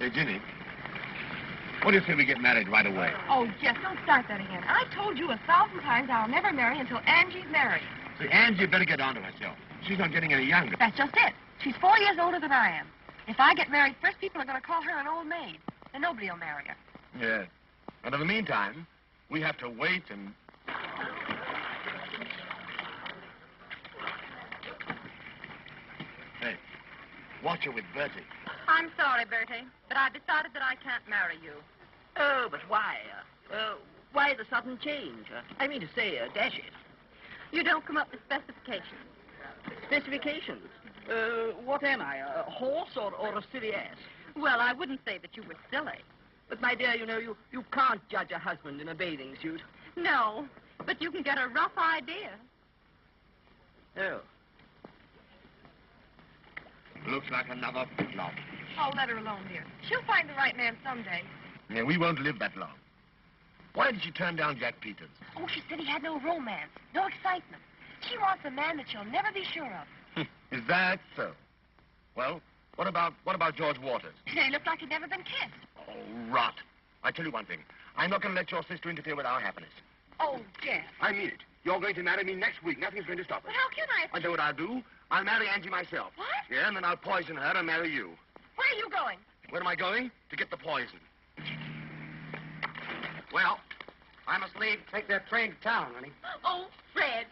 Hey, Ginny, what do you say we get married right away? Oh, Jeff, don't start that again. I told you 1,000 times I'll never marry until Angie's married. See, Angie better get on to herself. She's not getting any younger. That's just it. She's 4 years older than I am. If I get married first, people are going to call her an old maid. And nobody will marry her. Yeah. And in the meantime, we have to wait and... Hey, watch her with Bertie. I'm sorry, Bertie, but I've decided that I can't marry you. Oh, but why? Why the sudden change? I mean to say, dash it. You don't come up with specifications. Specifications? What am I, a horse or a silly ass? Well, I wouldn't say that you were silly. But, my dear, you know, you can't judge a husband in a bathing suit. No, but you can get a rough idea. Oh. Looks like another flop. Oh, let her alone, dear. She'll find the right man someday. Yeah, we won't live that long. Why did she turn down Jack Peters? Oh, she said he had no romance, no excitement. She wants a man that she'll never be sure of. Is that so? Well, what about George Waters? They look like he'd never been kissed. Oh, rot. I tell you one thing. I'm not going to let your sister interfere with our happiness. Oh, Jeff. I mean it. You're going to marry me next week. Nothing's going to stop us. But how can I? I know what I'll do. I'll marry Angie myself. What? Yeah, and then I'll poison her and marry you. Where are you going? Where am I going? To get the poison. Well, I must leave. Take that train to town, honey. Oh, Fred,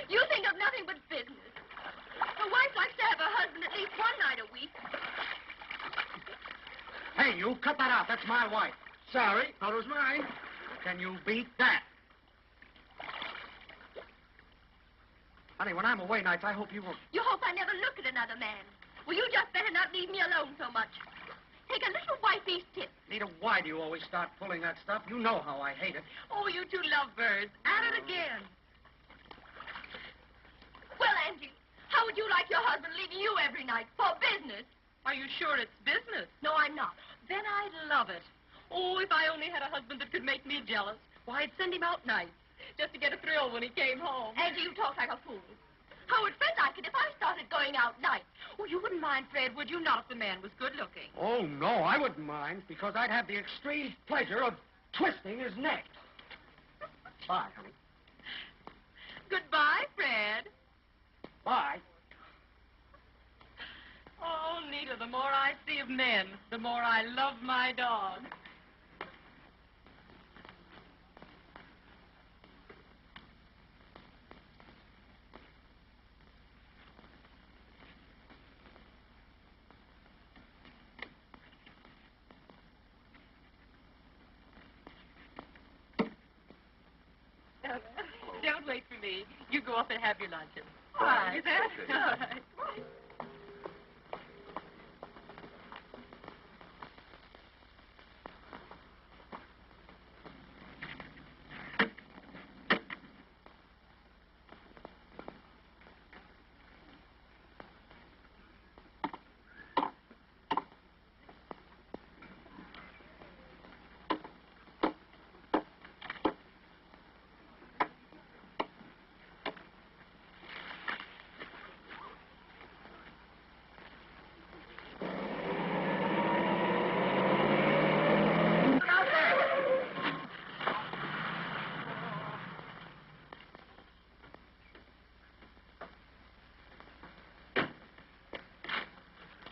you think of nothing but business. A wife likes to have a husband at least one night a week. Hey, you, cut that out. That's my wife. Sorry, thought it was mine. Can you beat that? Honey, when I'm away nights, I hope you won't... You hope I never look at another man. Well, you just better not leave me alone so much. Take a little wifey's tip. Nita, why do you always start pulling that stuff? You know how I hate it. Oh, you two lovebirds. At it again. Well, Angie, how would you like your husband leaving you every night for business? Are you sure it's business? No, I'm not. Then I'd love it. Oh, if I only had a husband that could make me jealous. Why, I'd send him out nights, just to get a thrill when he came home. Angie, you talk like a fool. How would Fred like it if I started going out nights? Oh, you wouldn't mind, Fred, would you? Not if the man was good-looking. Oh, no, I wouldn't mind, because I'd have the extreme pleasure of twisting his neck. Bye, honey. Goodbye, Fred. Bye. Oh, Nita, the more I see of men, the more I love my dog. Don't wait for me. You go off and have your luncheon. All right. Is that? All right.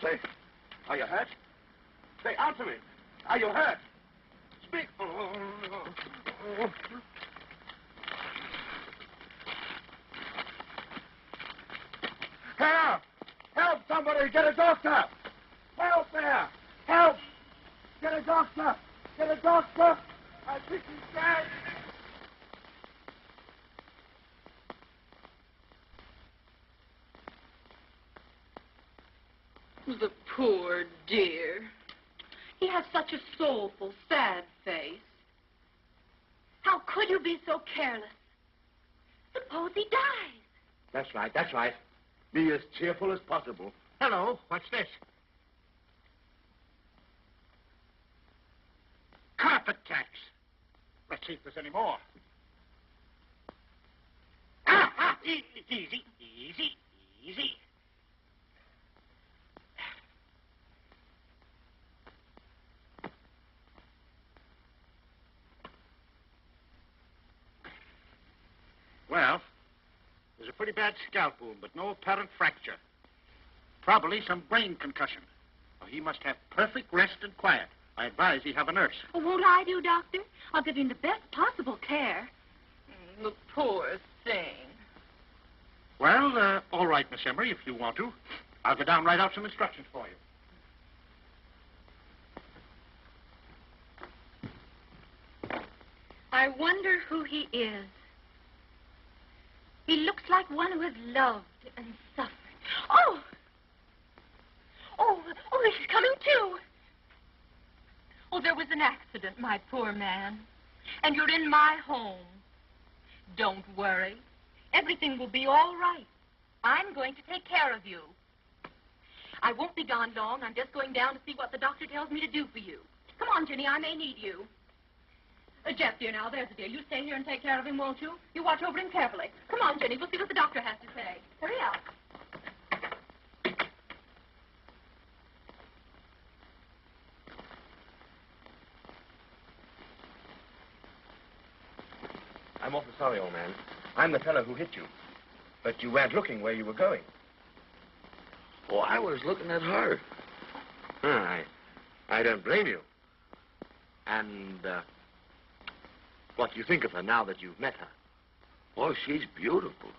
Say, are you hurt? Say, answer me. Are you hurt? Speak. Help! Help somebody! Get a doctor! Help there! Help! Get a doctor! Get a doctor! I think he's dead! The poor dear. He has such a soulful, sad face. How could you be so careless? Suppose he dies. That's right, that's right. Be as cheerful as possible. Hello, what's this? Carpet tacks. Let's see if there's any more. Easy, easy, easy. Well, there's a pretty bad scalp wound, but no apparent fracture. Probably some brain concussion. Well, he must have perfect rest and quiet. I advise he have a nurse. Oh, won't I do, Doctor? I'll give him the best possible care. The poor thing. Well, all right, Miss Emery, if you want to. I'll go down and write out some instructions for you. I wonder who he is. He looks like one who has loved and suffered. Oh! Oh, he's coming too. Oh, there was an accident, my poor man. And you're in my home. Don't worry. Everything will be all right. I'm going to take care of you. I won't be gone long. I'm just going down to see what the doctor tells me to do for you. Come on, Jenny. I may need you. Jeff, dear, now, there's a dear. You stay here and take care of him, won't you? You watch over him carefully. Come on, Jenny. We'll see what the doctor has to say. Hurry up. I'm awfully sorry, old man. I'm the fellow who hit you. But you weren't looking where you were going. Oh, I was looking at her. I don't blame you. And, what do you think of her now that you've met her? Oh, she's beautiful.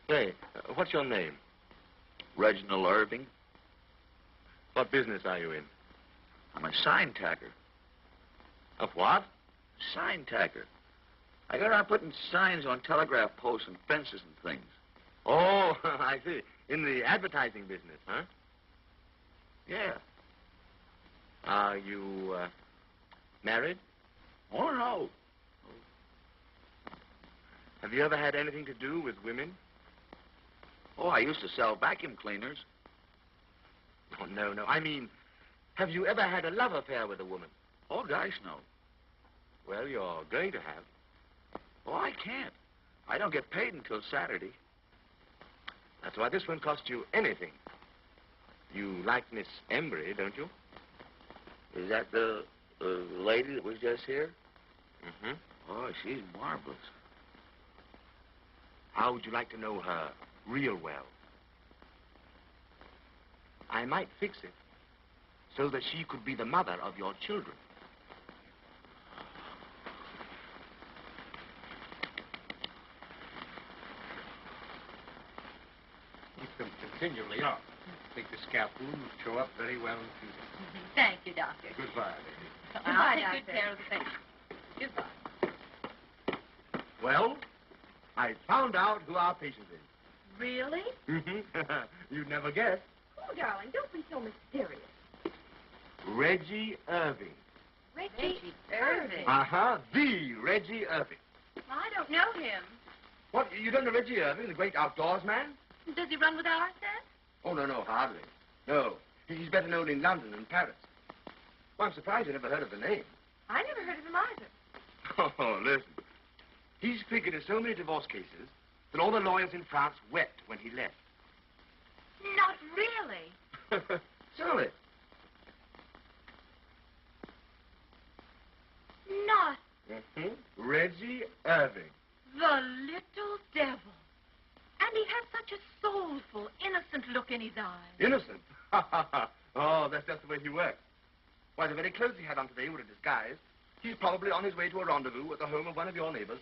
Say, what's your name? Reginald Irving. What business are you in? I'm a sign tacker. Of what? Sign tacker. I got around putting signs on telegraph posts and fences and things. Oh, I see. In the advertising business, huh? Yeah. Are you, married? Oh, no. Have you ever had anything to do with women? Oh, I used to sell vacuum cleaners. Oh, no. I mean, have you ever had a love affair with a woman? Oh, gosh, no. Well, you're going to have. Oh, I can't. I don't get paid until Saturday. That's why this won't cost you anything. You like Miss Embry, don't you? Is that the lady that was just here? Mm-hmm. Oh, she's marvelous. How would you like to know her real well? I might fix it so that she could be the mother of your children. Keep them continually up. I think the scalp wound will show up very well in future. Thank you, Doctor. Goodbye, lady. I'll take good care of the patient. Goodbye. Well, I found out who our patient is. Really? You'd never guess. Oh, darling, don't be so mysterious. Reggie Irving. Reggie Irving. Uh-huh, the Reggie Irving. I don't know him. What, you don't know Reggie Irving, the great outdoors man? Does he run with our set? Oh, no, hardly. No, he's better known in London and Paris. Well, I'm surprised you never heard of the name. I never heard of him either. Oh, listen. He's figured in so many divorce cases that all the lawyers in France wept when he left. Not really. Surely. Not Reggie Irving. the little devil. And he has such a soulful, innocent look in his eyes. Innocent? Oh, that's just the way he works. Why, the very clothes he had on today were a disguise. He's probably on his way to a rendezvous at the home of one of your neighbors.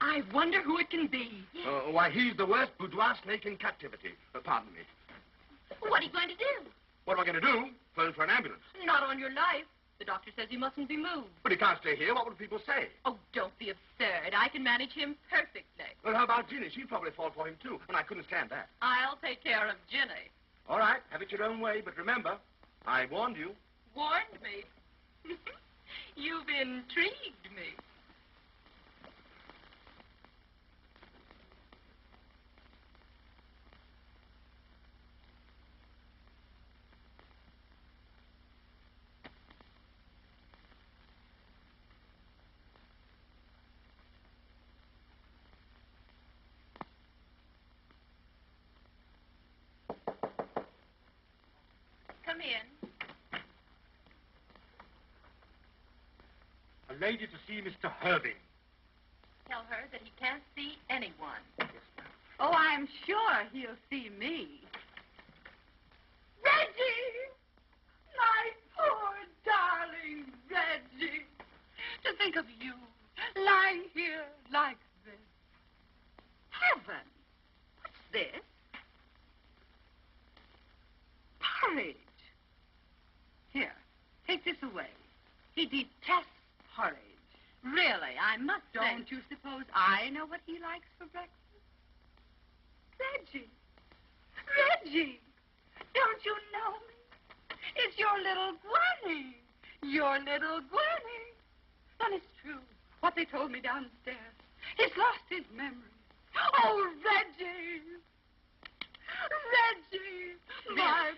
I wonder who it can be. Why, he's the worst boudoir snake in captivity. Pardon me. What are you going to do? What am I going to do? Phone for an ambulance. Not on your life. The doctor says you mustn't be moved. But he can't stay here. What will people say? Oh, don't be absurd. I can manage him perfectly. Well, how about Ginny? She'd probably fall for him, too, and I couldn't stand that. I'll take care of Ginny. All right, have it your own way, but remember, I warned you. Warned me? You've intrigued me. Come in. A lady to see Mr. Irving. that he can't see anyone. Oh, I'm sure he'll see me. Reggie! My poor darling Reggie! To think of you lying here like this. Heaven! What's this? Porridge. Here, take this away. He detests porridge. Really, I must say. Don't you suppose I know what he likes for breakfast? Reggie! Reggie! Don't you know me? It's your little Gwenny. Your little Gwenny. Then it's true, what they told me downstairs. He's lost his memory. Oh, Reggie! Reggie!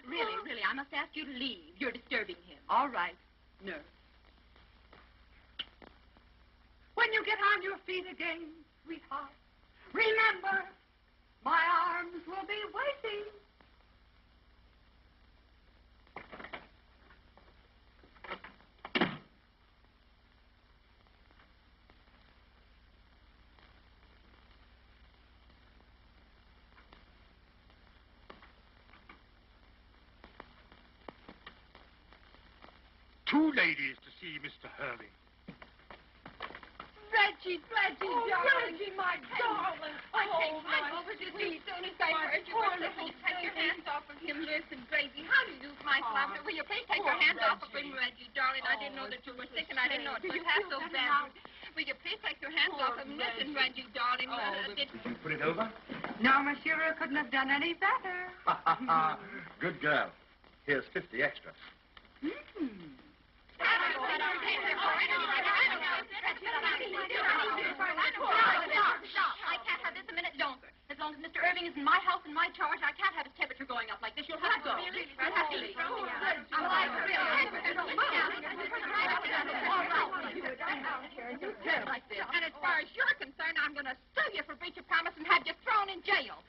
Really, I must ask you to leave. You're disturbing him. All right, nurse. When you get on your feet again, sweetheart, remember, my arms will be waiting. Two ladies to see Mr. Hurley. Reggie, darling. Reggie, my darling. I came over to see as soon as I heard you. Will you take your hands off of him? Listen, Gracie, how do you do, my love? Will you please take your hands off of him, Reggie, darling? I didn't know that you were sick, and I didn't know it was half so bad. Will you please take your hands off him? Listen, Reggie, darling. Did you put it over? No, monsieur, I couldn't have done any better. Good girl. Here's 50 extra. Stop. I can't have this a minute longer. As long as Mr. Irving is in my house and my charge, I can't have his temperature going up like this. You'll have to go. Really? You'll have to leave. And as far as you're concerned, I'm going to sue you for breach of promise and have you thrown in jail.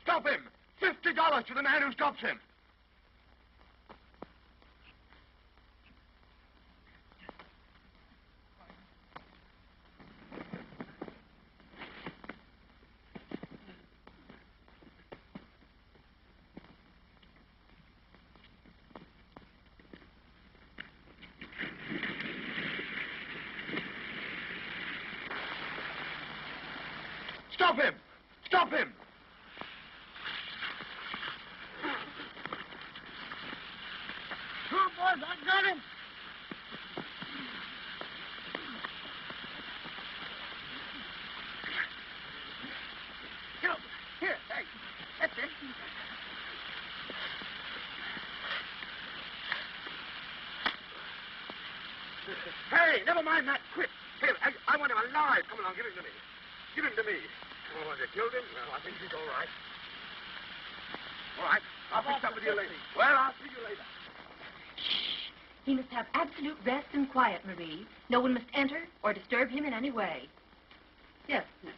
Stop him! $50 to the man who stops him. Stop him! Stop him! Come on, boys, I got him! Get up! Here, hey, that's it. Hey, never mind that. Quick. Here, I want him alive. Come along, give him to me. Give him to me. Oh, have you killed him? Well, I think he's all right. All right. I'll fix up with you later. Well, I'll see you later. He must have absolute rest and quiet, Marie. No one must enter or disturb him in any way. Yes, miss.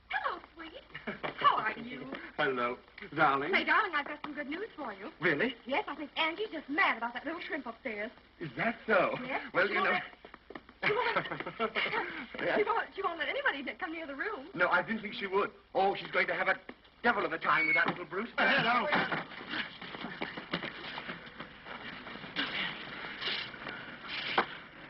Hello, sweet. How are you? Hello, darling. Say, darling, I've got some good news for you. Really? Yes, I think Angie's just mad about that little shrimp upstairs. Is that so? Yes. Well, you know... She won't let anybody come near the room. No, I didn't think she would. Oh, she's going to have a devil of a time with that little brute. Hello.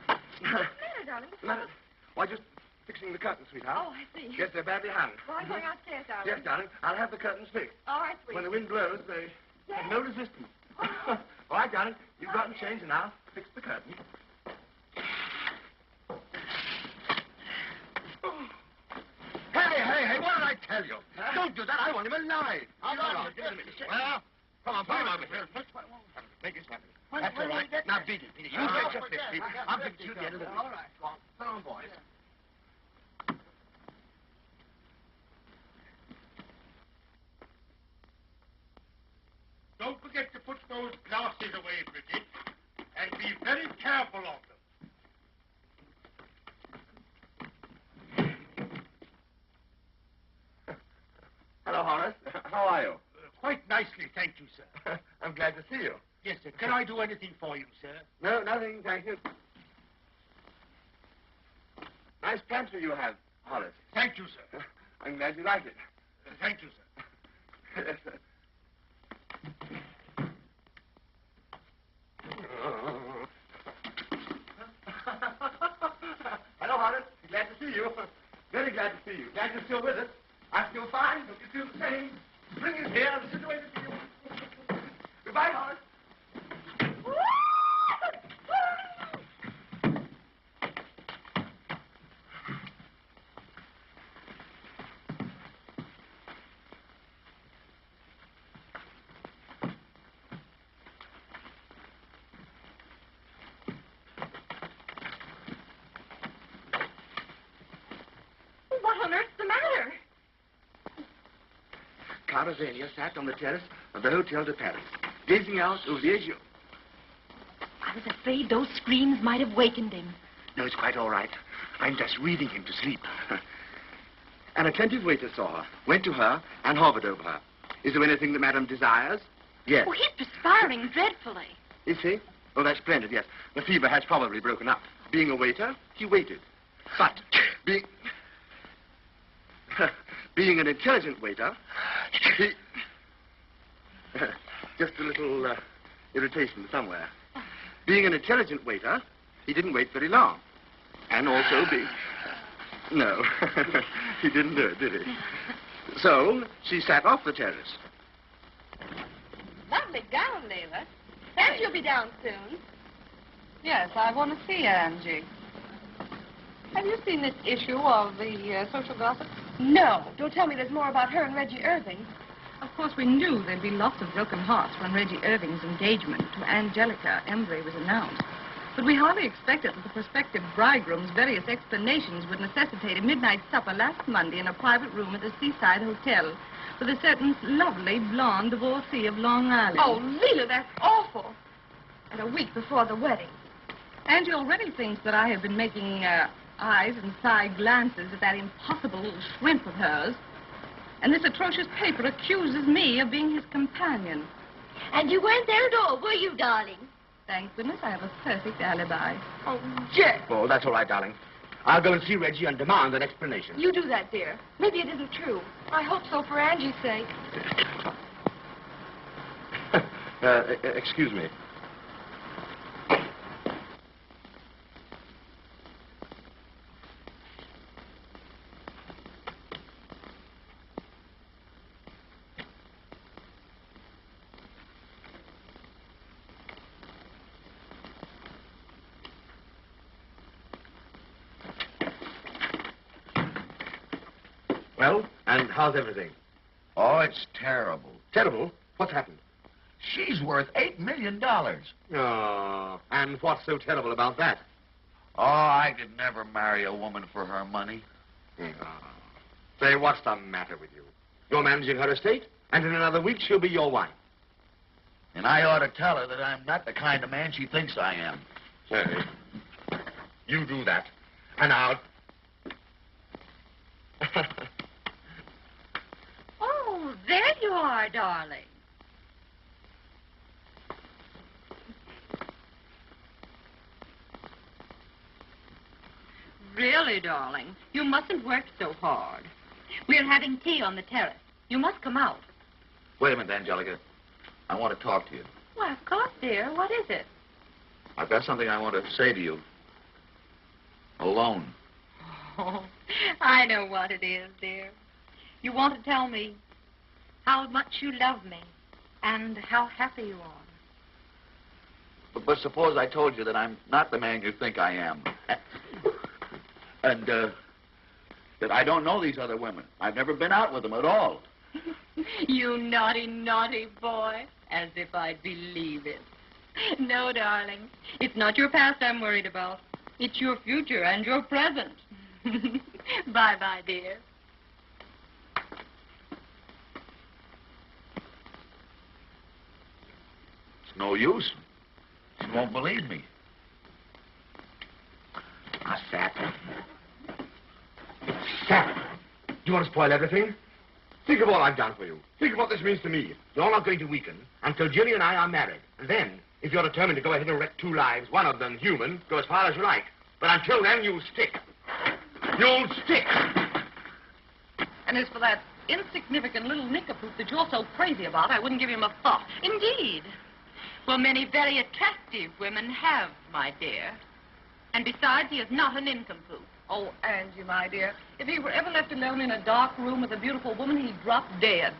What's the matter, darling? Matter? Why, just fixing the curtains, sweetheart. Oh, I see. Yes, they're badly hung. Well, I'm going upstairs, darling. Yes, darling. I'll have the curtains fixed. All right, sweet. When the wind blows, they have no resistance. All right, darling. You go out and change, and I'll fix the curtain. Hey, what did I tell you? Don't do that. I want him alive. Well, come on, put him over here. Make it happen. That's all right. Now, beat it. You get your fix, Pete. I'll give it to you at the end of the week. All right. Go on. Come on, boys. Don't forget to put those glasses away, Bridget, and be very careful of them. Hello, Horace. How are you? Quite nicely, thank you, sir. I'm glad to see you. Yes, sir. Can I do anything for you, sir? No, nothing, thank you. Nice pantry you have, Horace. Thank you, sir. I'm glad you like it. Thank you, sir. Yes, sir. Hello, Horace. Glad to see you. Very glad to see you. Glad you're still with us. I feel fine. Hope you feel the same. Bring it here. I'm situated for you. Goodbye, Horace. What on earth's the matter? Caravania sat on the terrace of the Hotel de Paris, gazing out over the azure. I was afraid those screams might have wakened him. No, it's quite all right. I'm just reading him to sleep. An attentive waiter saw her, went to her, and hovered over her. Is there anything that Madame desires? Yes. Oh, he's perspiring dreadfully. Is he? Oh, that's splendid, yes. The fever has probably broken up. Being a waiter, he waited. But being an intelligent waiter, he... just a little irritation somewhere. Being an intelligent waiter, he didn't wait very long. And also being... No, he didn't do it, did he? So, she sat off the terrace. Lovely gown, Leila. And you'll be down soon. Yes, I want to see Angie. Have you seen this issue of the Social Gossip? No. Don't tell me there's more about her and Reggie Irving. Of course, we knew there'd be lots of broken hearts when Reggie Irving's engagement to Angelica Embry was announced. But we hardly expected that the prospective bridegroom's various explanations would necessitate a midnight supper last Monday in a private room at the Seaside Hotel with a certain lovely blonde divorcee of Long Island. Oh, Leila, that's awful. And a week before the wedding. Angie already thinks that I have been making eyes and side glances at that impossible little shrimp of hers. And this atrocious paper accuses me of being his companion. And you weren't there at all, were you, darling? Thank goodness I have a perfect alibi. Oh, Jack. Oh, that's all right, darling. I'll go and see Reggie and demand an explanation. You do that, dear. Maybe it isn't true. I hope so for Angie's sake. Excuse me. Well, and how's everything? Oh, it's terrible. Terrible? What's happened? She's worth $8 million. Oh, and what's so terrible about that? Oh, I could never marry a woman for her money. Oh. Say, what's the matter with you? You're managing her estate, and in another week she'll be your wife. And I ought to tell her that I'm not the kind of man she thinks I am. Say, you do that, and I'll... Oh, there you are, darling. Really, darling, you mustn't work so hard. We're having tea on the terrace. You must come out. Wait a minute, Angelica. I want to talk to you. Why, of course, dear. What is it? I've got something I want to say to you. Alone. Oh, I know what it is, dear. You want to tell me how much you love me and how happy you are. But suppose I told you that I'm not the man you think I am. And, that I don't know these other women. I've never been out with them at all. You naughty, naughty boy. As if I'd believe it. No, darling. It's not your past I'm worried about. It's your future and your present. Bye-bye, dear. It's no use. She won't believe me. Sap. Sap. Do you want to spoil everything? Think of all I've done for you. Think of what this means to me. You're not going to weaken until Ginny and I are married. And then, if you're determined to go ahead and wreck 2 lives, one of them human, go as far as you like. But until then, you'll stick. You'll stick. And as for that insignificant little nincompoop that you're so crazy about, I wouldn't give him a thought. Indeed. Well, many very attractive women have, my dear. And besides, he is not a nincompoop. Oh, Angie, my dear, if he were ever left alone in a dark room with a beautiful woman, he'd drop dead.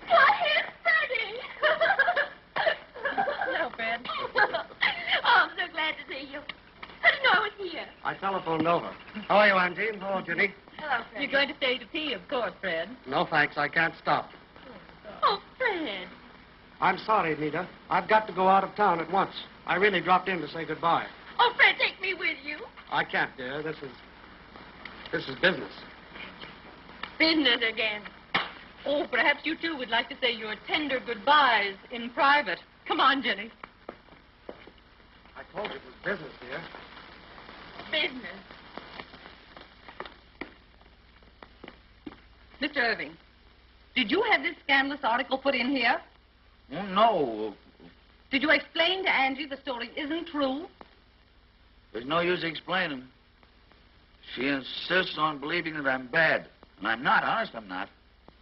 Why, here's Freddie! Hello, Fred. Oh, I'm so glad to see you. How did you know I was here? I telephoned over. How are you, Auntie? Hello, Ginny. Hello, Fred. You're going to stay to tea, of course, Fred. No, thanks. I can't stop. Oh, Fred. I'm sorry, Nita. I've got to go out of town at once. I really dropped in to say goodbye. Oh, Fred, take me with you. I can't, dear. This is business. Business again. Oh, perhaps you, too, would like to say your tender goodbyes in private. Come on, Jenny. I told you it was business, dear. Business. Mr. Irving, did you have this scandalous article put in here? Oh, no. Did you explain to Angie the story isn't true? There's no use explaining. She insists on believing that I'm bad. And I'm not. Honest, I'm not.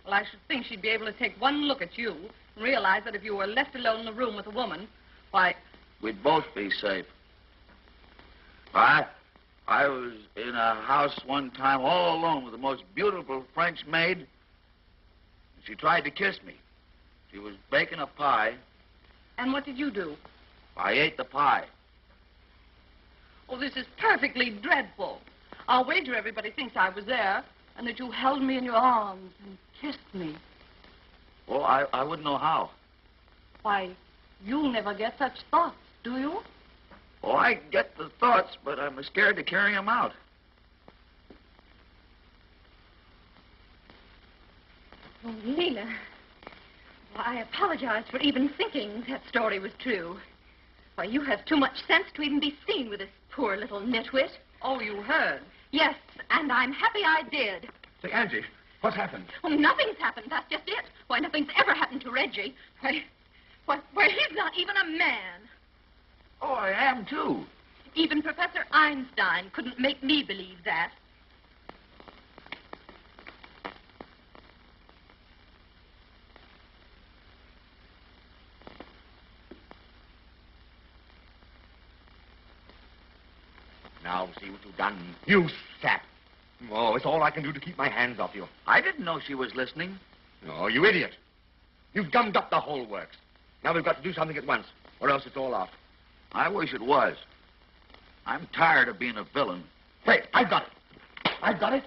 Well, I should think she'd be able to take one look at you and realize that if you were left alone in the room with a woman, why... We'd both be safe. I was in a house one time all alone with the most beautiful French maid. She tried to kiss me. She was baking a pie. And what did you do? I ate the pie. Oh, this is perfectly dreadful. I'll wager everybody thinks I was there and that you held me in your arms and kissed me. Well, I wouldn't know how. Why, you never get such thoughts, do you? Oh, I get the thoughts, but I'm scared to carry them out. Oh, Leela. Well, I apologize for even thinking that story was true. Why, you have too much sense to even be seen with this poor little nitwit. Oh, you heard? Yes, and I'm happy I did. Say, Angie, what's happened? Oh, nothing's happened. That's just it. Why, nothing's ever happened to Reggie. Why, he's not even a man. Oh, I am, too. Even Professor Einstein couldn't make me believe that. Now, see what you've done. You sap. Oh, it's all I can do to keep my hands off you. I didn't know she was listening. Oh, you idiot. You've gummed up the whole works. Now we've got to do something at once, or else it's all off. I wish it was. I'm tired of being a villain. Hey, I've got it. I've got it.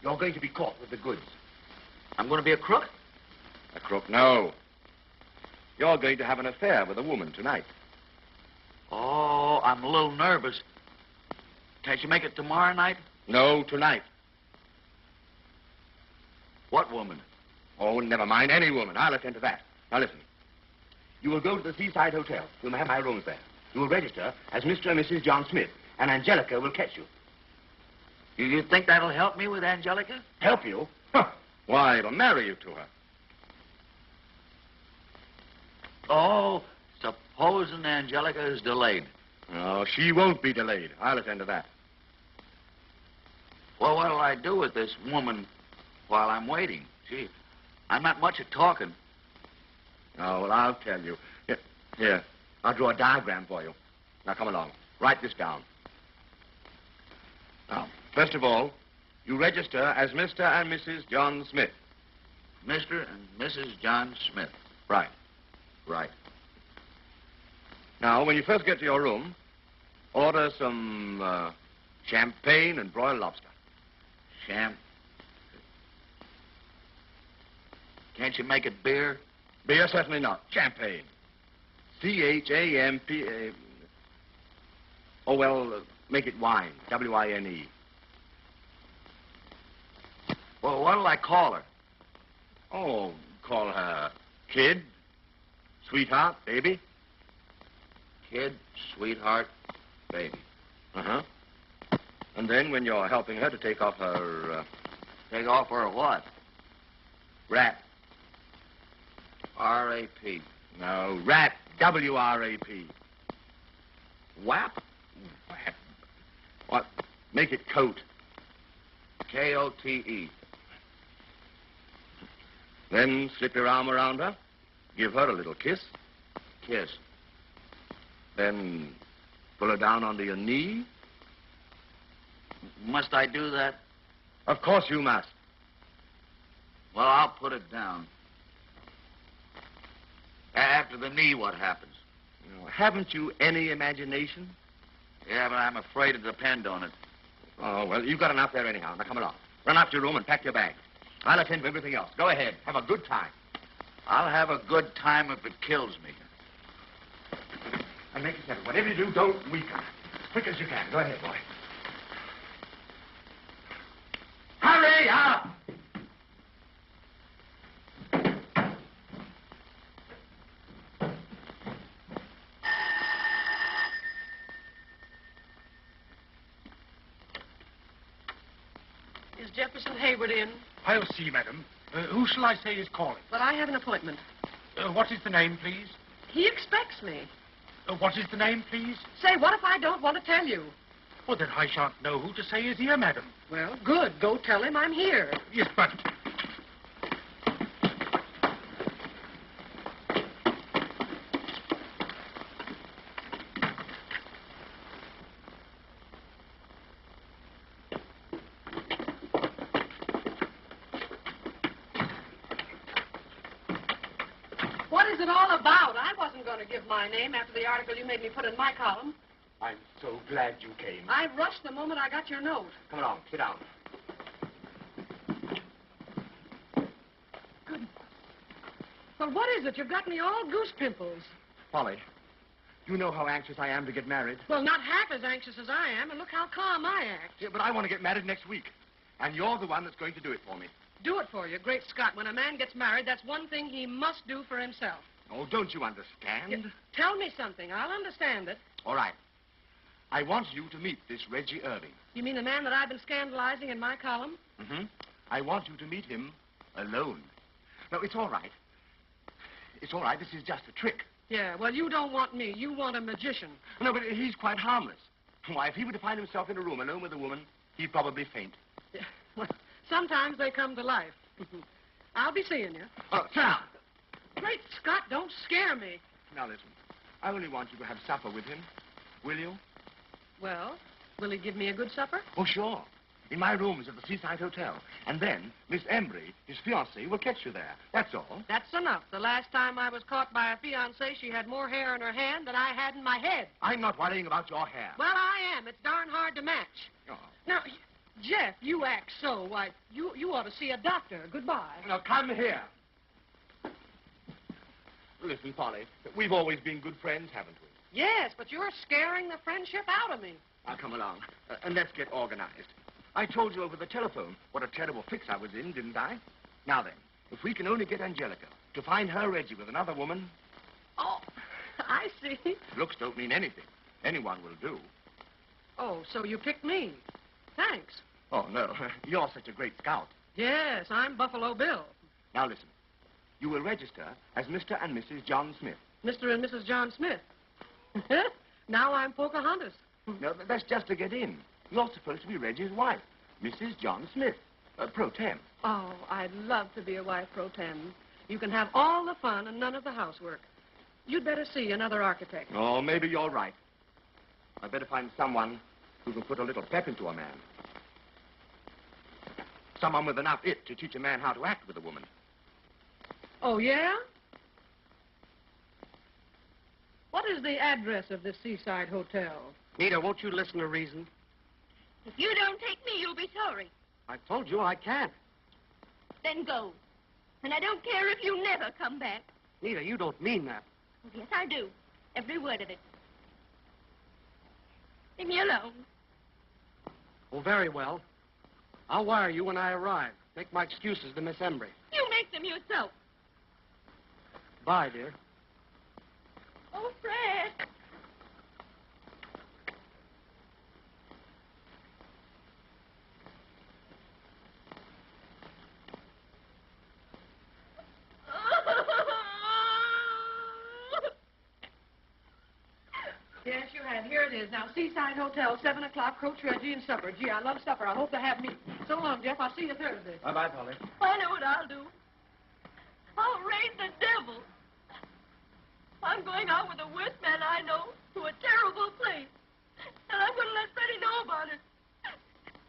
You're going to be caught with the goods. I'm going to be a crook? A crook, no. You're going to have an affair with a woman tonight. Oh, I'm a little nervous. Can't you make it tomorrow night? No, tonight. What woman? Oh, never mind. Any woman. I'll attend to that. Now, listen. You will go to the Seaside Hotel. You'll have my rooms there. You will register as Mr. and Mrs. John Smith, and Angelica will catch you. You think that'll help me with Angelica? Help you? Huh. Why, it'll marry you to her. Oh, supposing Angelica is delayed. No, she won't be delayed. I'll attend to that. Well, what'll I do with this woman while I'm waiting? Gee, I'm not much at talking. Oh, well, I'll tell you. Here, I'll draw a diagram for you. Now, come along. Write this down. Now, first of all, You register as Mr. and Mrs. John Smith. Mr. and Mrs. John Smith. Right. Right. Now, when you first get to your room, order some champagne and broiled lobster. Can't you make it beer? Beer, certainly not. Champagne. C-H-A-M-P-A... Oh, well, make it wine. W-I-N-E. Well, what'll I call her? Oh, call her kid, sweetheart, baby. Kid, sweetheart, baby. Uh-huh. And then when you're helping her to take off her... Take off her what? Rat. R-A-P. No, rat. W-R-A-P. Whap? Whap. What? Make it coat. K-O-T-E. Then slip your arm around her. Give her a little kiss. Kiss. Then pull her down onto your knee. Must I do that? Of course you must. Well, I'll put it down. After the knee, what happens? Haven't you any imagination? Yeah, but I'm afraid to depend on it. Oh, well, you've got enough there anyhow. Now, come along. Run up to your room and pack your bag. I'll attend to everything else. Go ahead. Have a good time. I'll have a good time if it kills me. And make it settle. Whatever you do, don't weaken. As quick as you can. Go ahead, boy. Hurry up! Is Jefferson Hayward in? I'll see, madam. Who shall I say is calling? But I have an appointment. What is the name, please? He expects me. What is the name, please? Say, what if I don't want to tell you? Well, then I shan't know who to say is here, madam. Well, good. Go tell him I'm here. Yes, but... What is it all about? I wasn't going to give my name after the article you made me put in my column. I'm so glad you came. I rushed the moment I got your note. Come along. Sit down. Good. Well, what is it? You've got me all goose pimples. Polly, you know how anxious I am to get married. Well, not half as anxious as I am, and look how calm I act. Yeah, but I want to get married next week. And you're the one that's going to do it for me. Do it for you. Great Scott, when a man gets married, that's one thing he must do for himself. Oh, don't you understand? Tell me something. I'll understand it. All right. I want you to meet this Reggie Irving. You mean the man that I've been scandalizing in my column? Mm-hmm. I want you to meet him alone. No, it's all right. It's all right. This is just a trick. Yeah, well, you don't want me. You want a magician. No, but he's quite harmless. Why, if he were to find himself in a room alone with a woman, he'd probably faint. Yeah. Well, sometimes they come to life. I'll be seeing you. Oh, sit down. Great Scott, don't scare me. Now, listen. I only want you to have supper with him. Will you? Well, will he give me a good supper? Oh, sure. In my rooms at the Seaside Hotel. And then Miss Embry, his fiancée, will catch you there. That's all. That's enough. The last time I was caught by a fiancée, she had more hair in her hand than I had in my head. I'm not worrying about your hair. Well, I am. It's darn hard to match. Oh. Now, Jeff, you act so. Why, you ought to see a doctor. Goodbye. Now, come here. Listen, Polly, we've always been good friends, haven't we? Yes, but you're scaring the friendship out of me. Now, come along, and let's get organized. I told you over the telephone what a terrible fix I was in, didn't I? Now then, if we can only get Angelica to find her Reggie with another woman... Oh, I see. Looks don't mean anything. Anyone will do. Oh, so you picked me. Thanks. Oh, no. You're such a great scout. Yes, I'm Buffalo Bill. Now, listen. You will register as Mr. and Mrs. John Smith. Mr. and Mrs. John Smith. Now I'm Pocahontas. No, that's just to get in. You're supposed to be Reggie's wife, Mrs. John Smith, pro tem. Oh, I'd love to be a wife pro tem. You can have all the fun and none of the housework. You'd better see another architect. Oh, maybe you're right. I'd better find someone who can put a little pep into a man. Someone with enough it to teach a man how to act with a woman. Oh, yeah? What is the address of this seaside hotel? Nita, won't you listen to reason? If you don't take me, you'll be sorry. I've told you I can't. Then go. And I don't care if you never come back. Nita, you don't mean that. Oh, yes, I do. Every word of it. Leave me alone. Oh, very well. I'll wire you when I arrive. Make my excuses to Miss Embry. You make them yourself. Bye, dear. Oh, Fred. Yes, you have. Here it is. Now, Seaside Hotel, 7 o'clock, Coach Reggie and supper. Gee, I love supper. I hope to have me. So long, Jeff. I'll see you Thursday. Bye-bye, Polly. I know what I'll do. I'll raise the devil. I'm going out with the worst man I know to a terrible place. And I'm going to let Freddie know about it.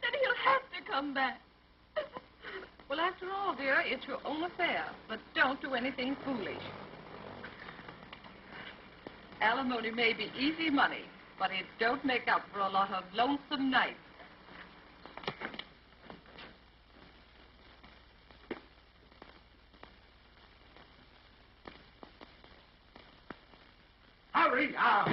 Then he'll have to come back. Well, after all, dear, it's your own affair. But don't do anything foolish. Alimony may be easy money, but it don't make up for a lot of lonesome nights. Hurry up!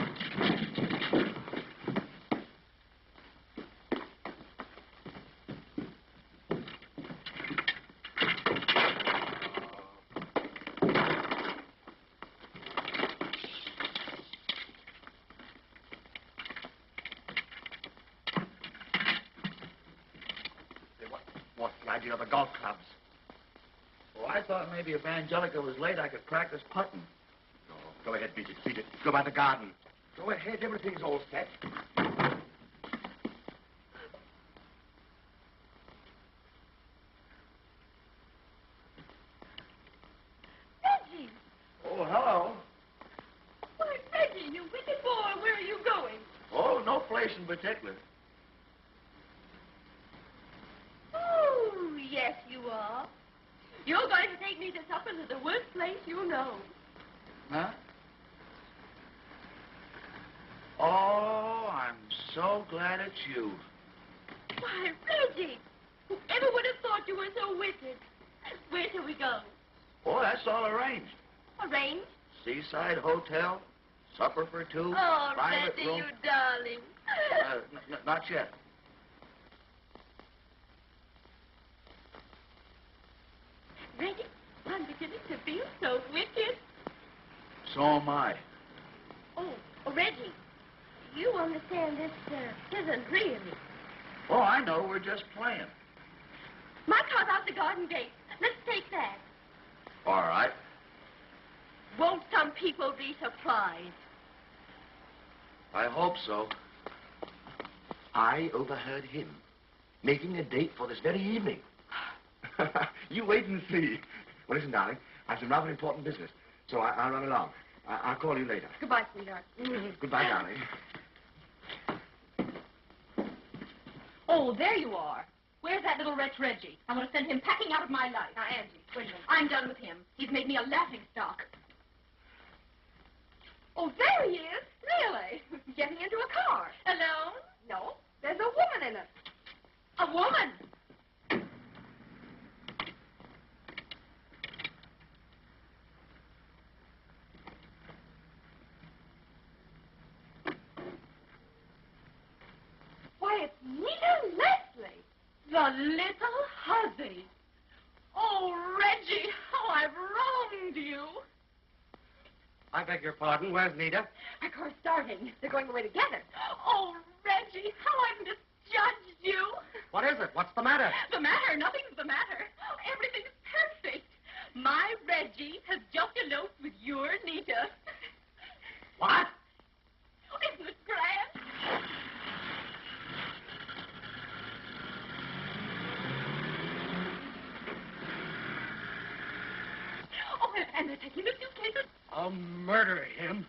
What's the idea of the golf clubs? Well, I thought maybe if Angelica was late, I could practice putting. Oh, go ahead, beat it, beat it. Go by the garden. Go ahead, everything's all set. Reggie! Oh, hello. Why, Reggie, you wicked boy, where are you going? Oh, no place in particular. Oh, yes, you are. You're going to take me to supper to the worst place you know. Huh? Oh, I'm so glad it's you. Why, Reggie, whoever would have thought you were so wicked? Where shall we go? Oh, that's all arranged. Arranged? Seaside hotel, supper for two, Oh, private Reggie, room. you darling. Not yet. Reggie, I'm beginning to feel so wicked. So am I. Oh, Reggie, you understand this isn't really. Oh, I know. We're just playing. My car's out the garden gate. Let's take that. All right. Won't some people be surprised? I hope so. I overheard him making a date for this very evening. You wait and see. Well, listen, darling, I have some rather important business, so I'll run along. I'll call you later. Goodbye, sweetheart. Goodbye, darling. Oh, there you are. Where's that little wretch, Reggie? I want to send him packing out of my life. Now, Angie, wait a minute. I'm done with him. He's made me a laughing stock. Oh, there he is. Really? Getting into a car. Alone? No. There's a woman in it. A woman? Why, it's Nita Leslie, the little hussy. Oh, Reggie, how I've wronged you. I beg your pardon. Where's Nita? My car's starting. They're going away together. Oh, Reggie, how I've misjudged you. What is it? What's the matter? The matter? Nothing's the matter. Everything's perfect. My Reggie has just eloped with your Nita. What? Isn't it grand? Oh, and they're taking the suitcases. I'll murder him.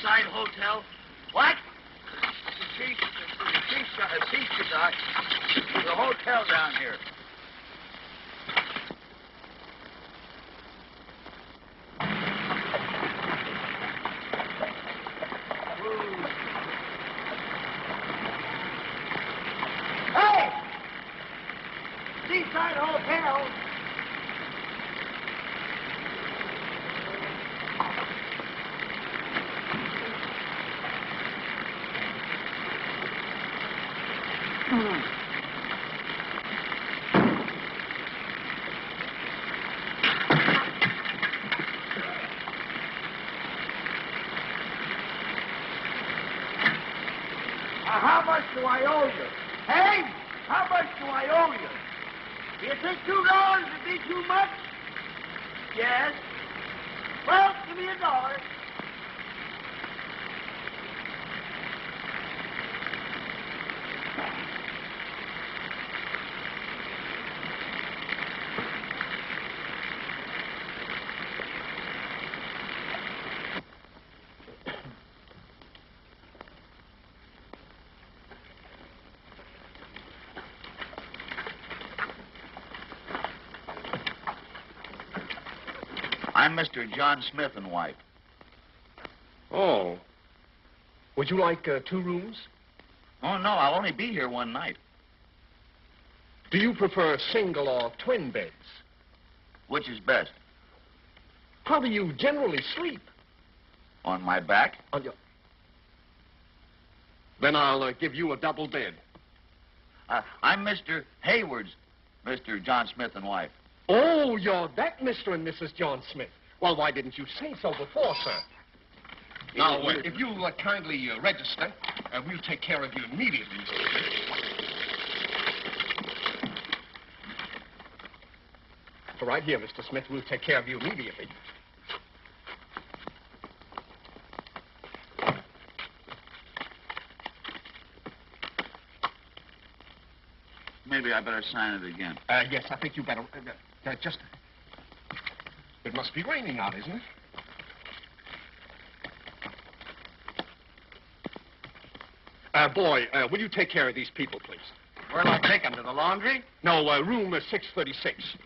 Seaside Hotel? What? Seaside. There's a hotel down here. Hey! Seaside Hotel. How much do I owe you? Hey, how much do I owe you? Do you think $2 would be too much? Yes. Well, give me $1. I'm Mr. John Smith and wife. Oh. Would you like 2 rooms? Oh, no, I'll only be here one night. Do you prefer single or twin beds? Which is best? How do you generally sleep? On my back? On your... Then I'll give you a double bed. I'm Mr. Hayward's, Mr. John Smith and wife. Oh, you're that Mr. and Mrs. John Smith. Well, why didn't you say so before, sir? Now, if you'll kindly register, we'll take care of you immediately, Mr. Smith. Right here, Mr. Smith. We'll take care of you immediately. Maybe I better sign it again. Yes, I think you better... just... It must be raining out, isn't it? Boy, will you take care of these people, please? Where'll I take them? To the laundry? No, room 636.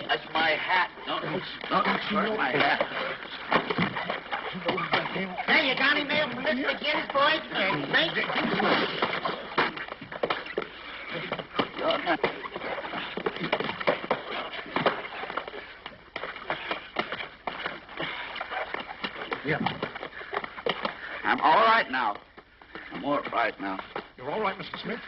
That's my hat. No, where's my hat? Hey, you got any mail from Mr. McGinnis, boys? Thank you. Yeah. I'm all right now. I'm all right now. You're all right, Mr. Smith?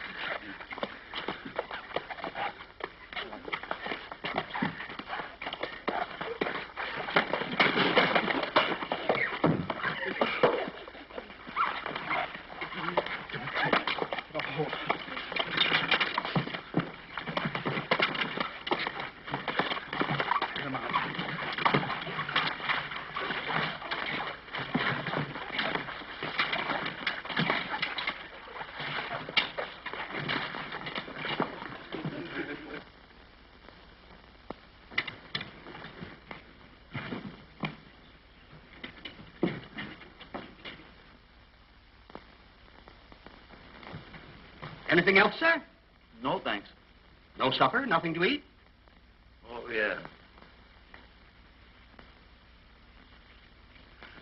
Anything else, sir? No, thanks. No supper? Nothing to eat? Oh, yeah.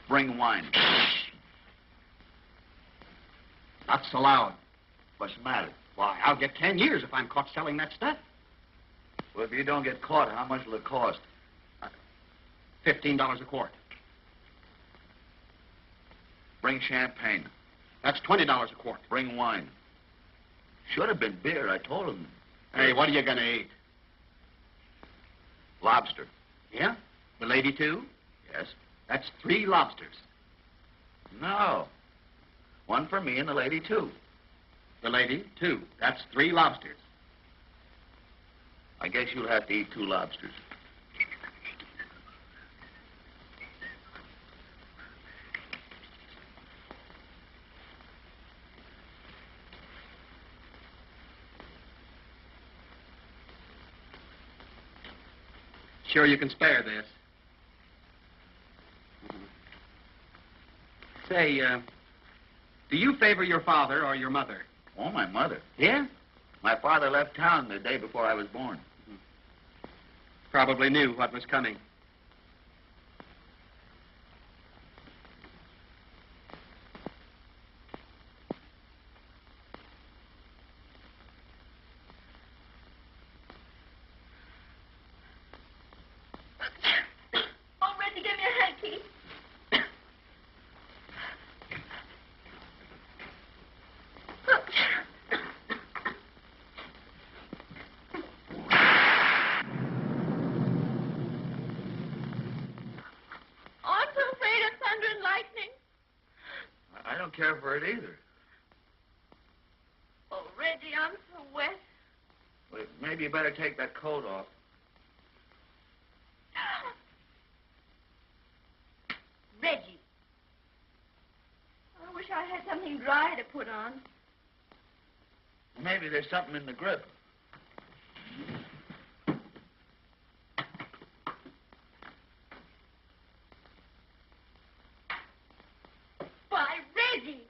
Bring wine. Not so loud. What's the matter? Why, I'll get 10 years if I'm caught selling that stuff. Well, if you don't get caught, how much will it cost? $15 a quart. Bring champagne. That's $20 a quart. Bring wine. Should have been beer, I told him. Hey, what are you going to eat? Lobster. Yeah? The lady, too? Yes. That's 3 lobsters. No. One for me and the lady, too. The lady, 2. That's 3 lobsters. I guess you'll have to eat 2 lobsters. Sure you can spare this? Say, do you favor your father or your mother? Oh, my mother. Yeah? My father left town the day before I was born. Probably knew what was coming. Oh, Reggie, give me a hanky. I'm so afraid of thunder and lightning. I don't care for it either. Oh, Reggie, I'm so wet. But maybe you better take that coat off. Reggie. I wish I had something dry to put on. Maybe there's something in the grip. Why, Reggie!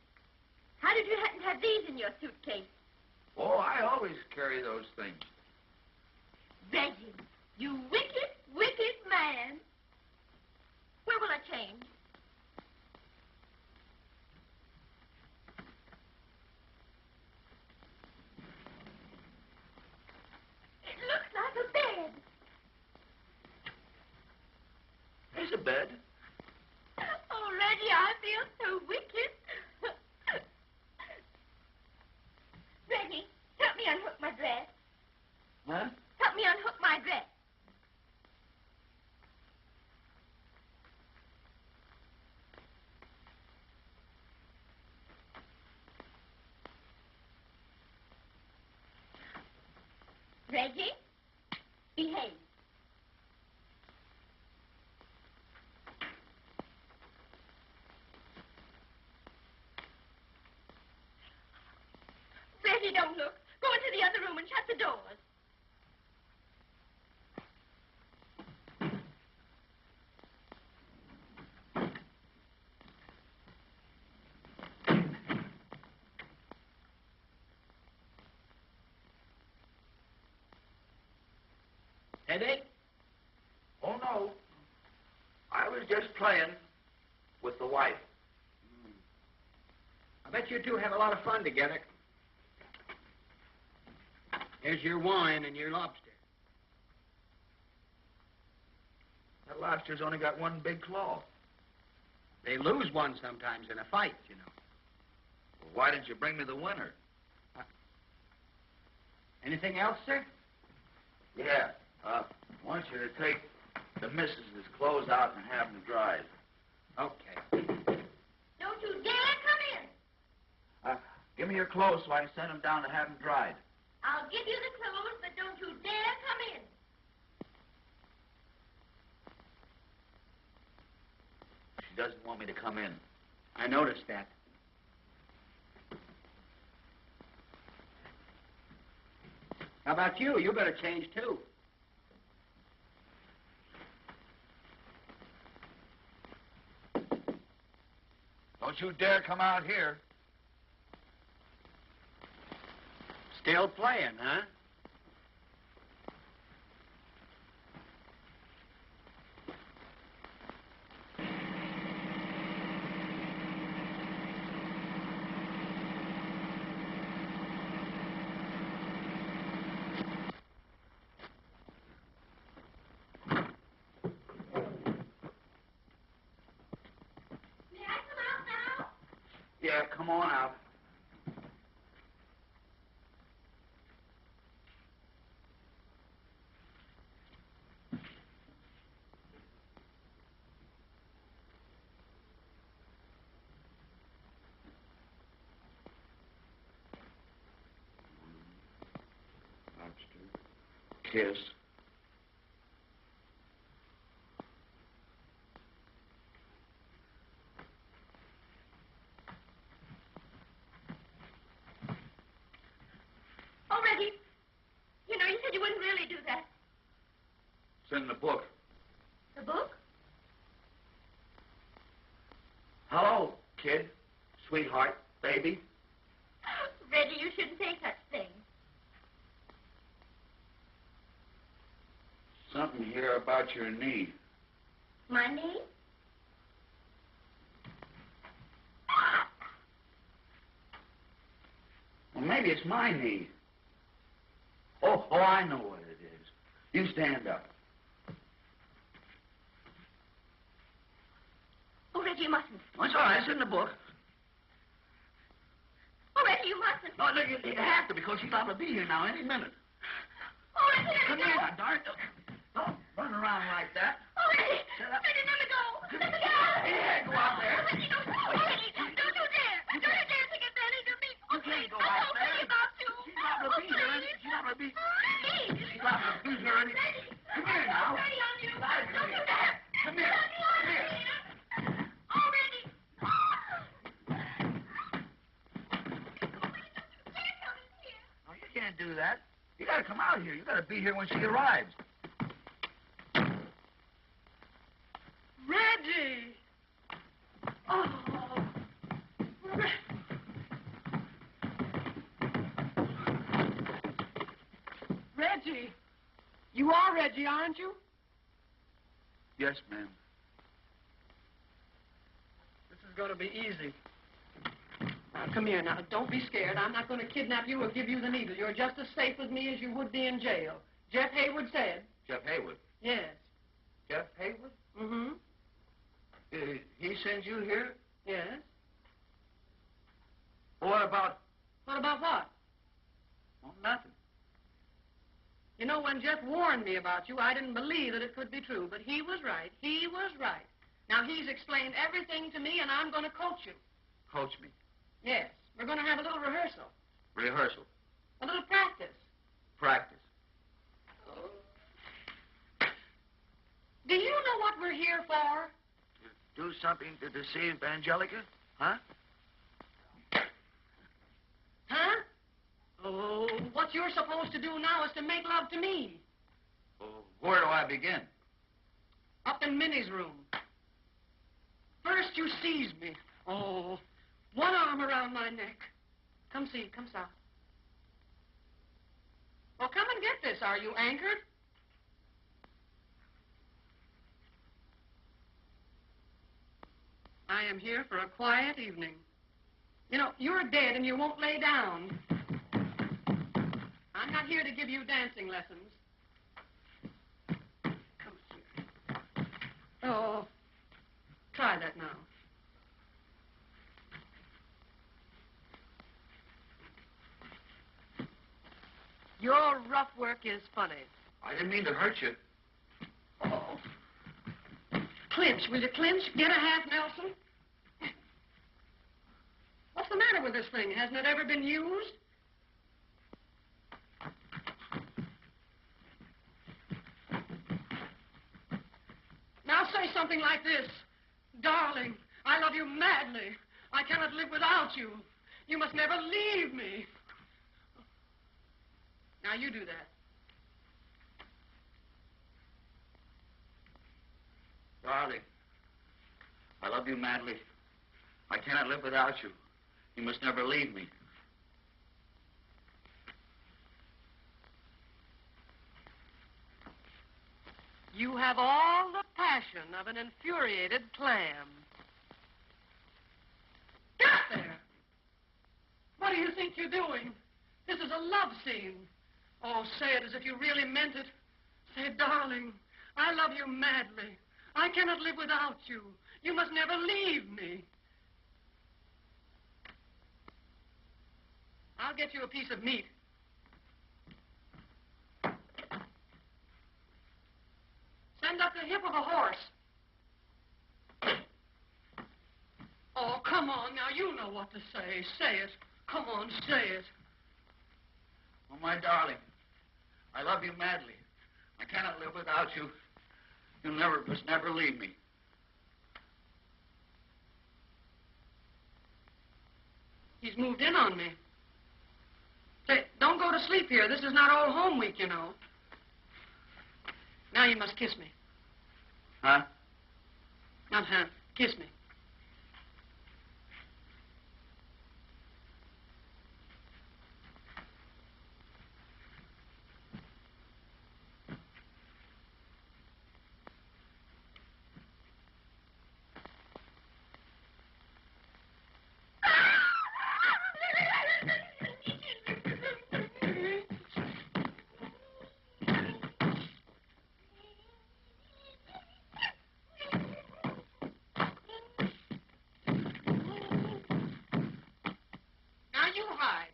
How did you happen to have these in your suitcase? Oh, I always carry those things. Reggie, you wicked, wicked man. Where will I change? It looks like a bed. There's a bed. Oh, Reggie, I feel so wicked. Reggie, help me unhook my dress. Huh? Help me unhook my dress. Reggie, behave. Reggie, don't look. Go into the other room and shut the doors. Headache? Oh, no. I was just playing with the wife. I bet you two have a lot of fun together. Here's your wine and your lobster. That lobster's only got one big claw. They lose one sometimes in a fight, you know. Well, why didn't you bring me the winner? Anything else, sir? Yeah. I want you to take the missus's clothes out and have them dried. Okay. Don't you dare come in. Give me your clothes so I can send them down to have them dried. I'll give you the clothes, but don't you dare come in. She doesn't want me to come in. I noticed that. How about you? You better change, too. Don't you dare come out here. Still playing, huh? May I come out now? Yeah, come on out. Kiss. Oh, Reggie. You know, you said you wouldn't really do that. It's in the book. The book? Hello, kid, sweetheart, baby. Reggie, you shouldn't say such things. Something here about your knee. My knee? Well, maybe it's my knee. Oh, I know what it is. You stand up. Oh, Reggie, you mustn't. Oh, it's all right. It's in the book. Oh, Reggie, you mustn't. No, look, you have to because she's liable to be here now any minute. Oh, Reggie, let Come me here go. now, darn it. Don't run around like that. Oh, Reggie. Shut up. Reggie, let me go. Let me go. Yeah, go out there. Oh, Reggie, don't. Oh, Reggie, don't you dare. Don't you dare take advantage of me. You can't go out there. Reggie, about you. She's liable to be here. She's liable to be. She's liable to be here. Come here now. Ready on you. Don't you dare. Come here. Come here. Oh, Reggie. No, you can't do that. You got to come out here. You got to be here when she arrives. Reggie! Oh. Reggie! You are Reggie, aren't you? Yes, ma'am. This is going to be easy. Now, come here now. Don't be scared. I'm not going to kidnap you or give you the needle. You're just as safe with me as you would be in jail. Jeff Haywood said. Jeff Haywood. Yes. Jeff Haywood? Mm-hmm. He sends you here? Yes. What about? What about what? Well, nothing. You know, when Jeff warned me about you, I didn't believe that it could be true, but he was right. He was right. Now, he's explained everything to me, and I'm going to coach you. Coach me. Yes. We're going to have a little rehearsal. Rehearsal. A little practice. Practice. Do you know what we're here for? Do something to deceive Angelica? Huh? Huh? Oh, what you're supposed to do now is to make love to me. Oh, where do I begin? Up in Minnie's room. First you seize me. Oh, one arm around my neck. Come see, come south. Well, come and get this. Are you anchored? I am here for a quiet evening. You know, you're dead and you won't lay down. I'm not here to give you dancing lessons. Come here. Oh, try that now. Your rough work is funny. I didn't mean to hurt you. Oh. Clinch, will you clinch? Get a half Nelson. What's the matter with this thing? Hasn't it ever been used? Now say something like this. Darling, I love you madly. I cannot live without you. You must never leave me. Now you do that. Darling, I love you madly. I cannot live without you. You must never leave me. You have all the passion of an infuriated clam. Get there! What do you think you're doing? This is a love scene. Oh, say it as if you really meant it. Say, darling, I love you madly. I cannot live without you. You must never leave me. I'll get you a piece of meat. Send up the hip of a horse. Oh, come on now. You know what to say. Say it. Come on, say it. Oh, my darling, I love you madly. I cannot live without you. You must never leave me. He's moved in on me. Say, don't go to sleep here. This is not Old Home Week, you know. Now you must kiss me. Huh? Not huh. Kiss me. Now you hide.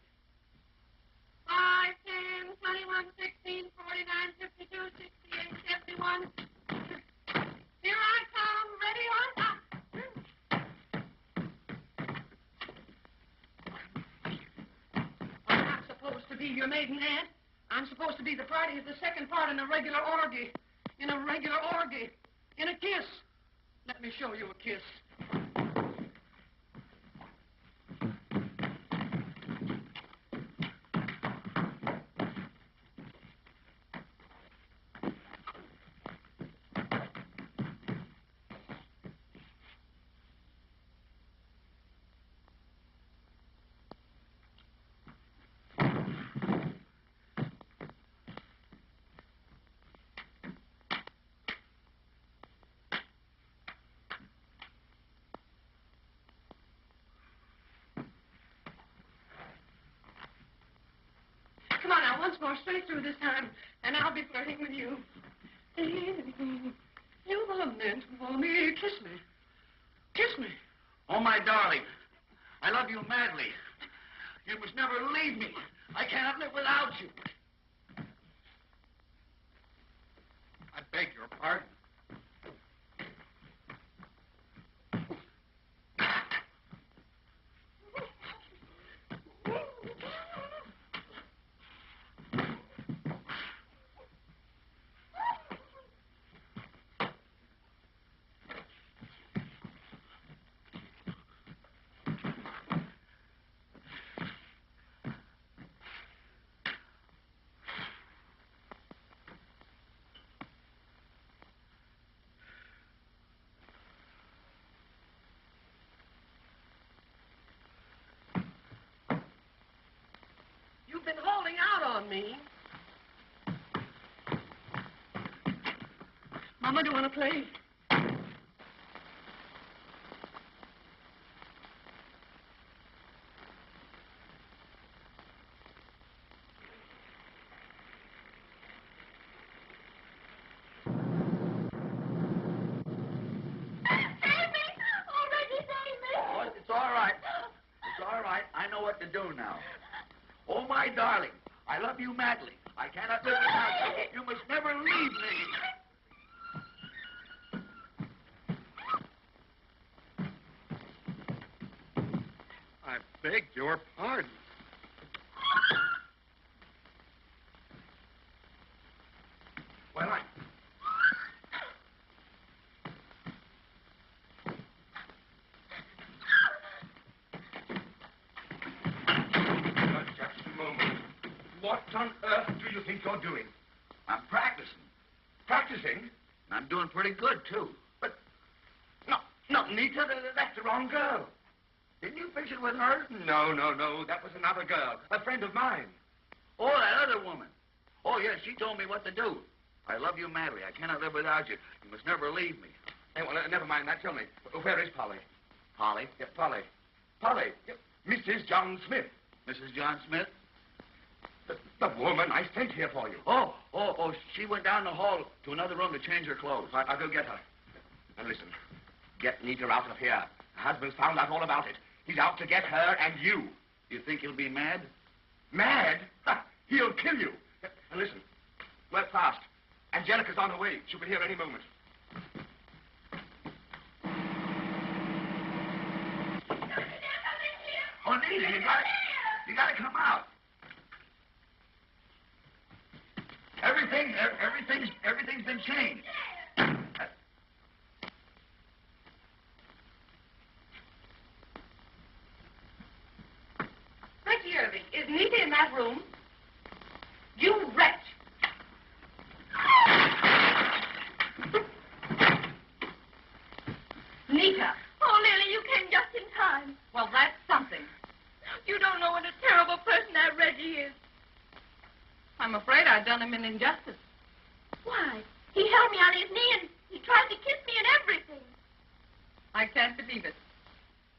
5, 10, 21, 16, 49, 52, 68, 71. Here I come, ready on top. I'm not supposed to be your maiden aunt. I'm supposed to be the party of the second part in a regular orgy. In a regular orgy. In a kiss. Let me show you a kiss. Come on now, once more, straight through this time, and I'll be flirting with you. Anything you were meant for me. Kiss me. Kiss me. Oh, my darling. I love you madly. You must never leave me. I cannot live without you. I beg your pardon. You've been holding out on me. Mama, do you want to play? Oh, it's all right. It's all right. I know what to do now. Oh, my darling, I love you madly. I cannot live without you. You must never leave me. I beg your pardon. Well, just a moment. What on earth do you think you're doing? I'm practicing. Practicing? And I'm doing pretty good, too. No, Nita, that's the wrong girl. Didn't you fix it with her? No. That was another girl, a friend of mine. Oh, that other woman. Oh, yes, she told me what to do. I love you madly. I cannot live without you. You must never leave me. Hey, well, never mind that. Tell me, where is Polly? Polly? Yeah, Polly. Polly. Yeah, Mrs. John Smith. Mrs. John Smith? The woman I sent here for you. Oh, she went down the hall to another room to change her clothes. I'll go get her. And listen, get Nita out of here. Her husband's found out all about it. He's out to get her and you. You think he'll be mad? Mad? Ha, he'll kill you. And listen, work fast. Angelica's on her way. She'll be here any moment. Oh, Nita, you gotta come out. Everything's been changed. Reggie Irving, is Nita in that room? You wretch! Nita! Oh, Lily, you came just in time. Well, that's something. You don't know what a terrible person that Reggie is. I'm afraid I've done him an injustice. Why? He held me on his knee and he tried to kiss me and everything. I can't believe it.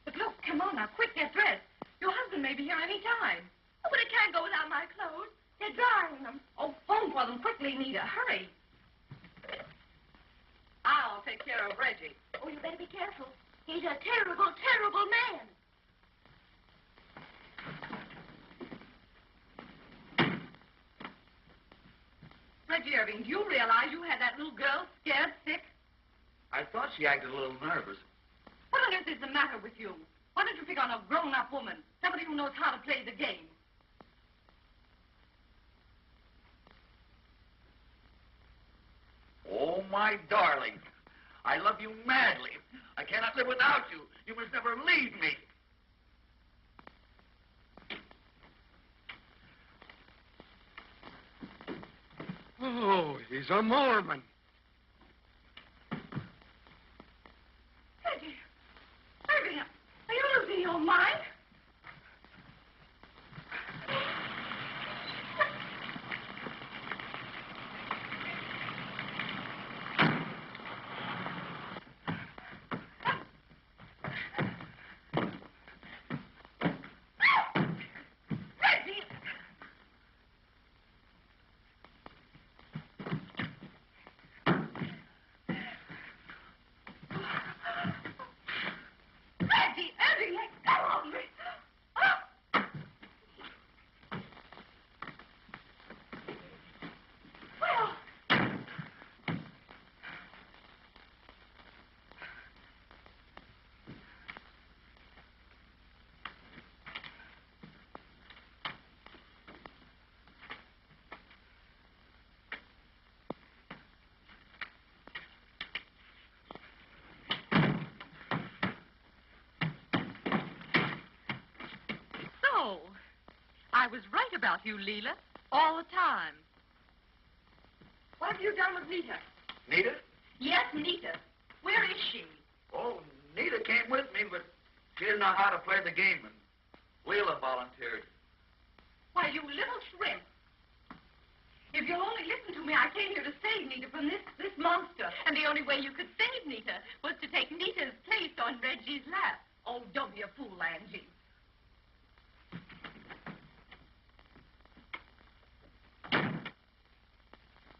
But look, come on now, quick, get dressed. Your husband may be here any time. Oh, but I can't go without my clothes. They're drying them. Oh, phone for them quickly, Nita. Hurry. I'll take care of Reggie. Oh, you better be careful. He's a terrible, terrible man. Reggie Irving, do you realize you had that little girl scared sick? I thought she acted a little nervous. What on earth is the matter with you? Why don't you pick on a grown-up woman? Somebody who knows how to play the game. Oh, my darling. I love you madly. I cannot live without you. You must never leave me. Oh, he's a Mormon. Reggie, Irving, are you losing your mind? I was right about you, Leela, all the time. What have you done with Nita? Nita? Yes, Nita. Where is she? Oh, Nita came with me, but she didn't know how to play the game, and Leela volunteered. Why, you little shrimp. If you'll only listen to me, I came here to save Nita from this monster. And the only way you could save Nita was to take Nita's place on Reggie's lap. Oh, don't be a fool, Angie.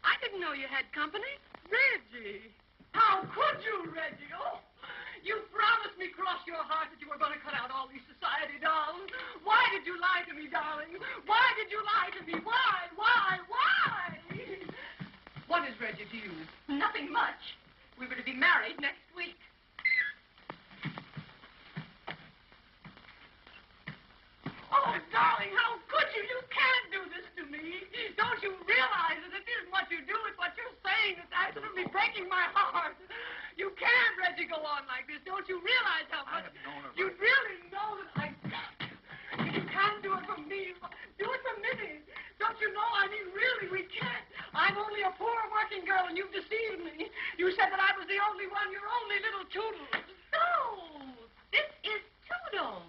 I didn't know you had company. Reggie. How could you, Reggie? Oh, You promised me cross your heart that you were going to cut out all these society dolls. Why did you lie to me, darling? Why did you lie to me? Why? what is Reggie to you? Nothing much. We were to be married next week. Oh, darling, how could you? You can't do this to me. Don't you realize that it isn't what you do, it's what you're saying that's absolutely breaking my heart. You can't, Reggie, go on like this. Don't you realize how much... You really know that I... You can't do it for me. Do it for Minnie. Don't you know? I mean, really, we can't. I'm only a poor working girl, and you've deceived me. You said that I was the only one, your only little Toodles. No, this is Toodles.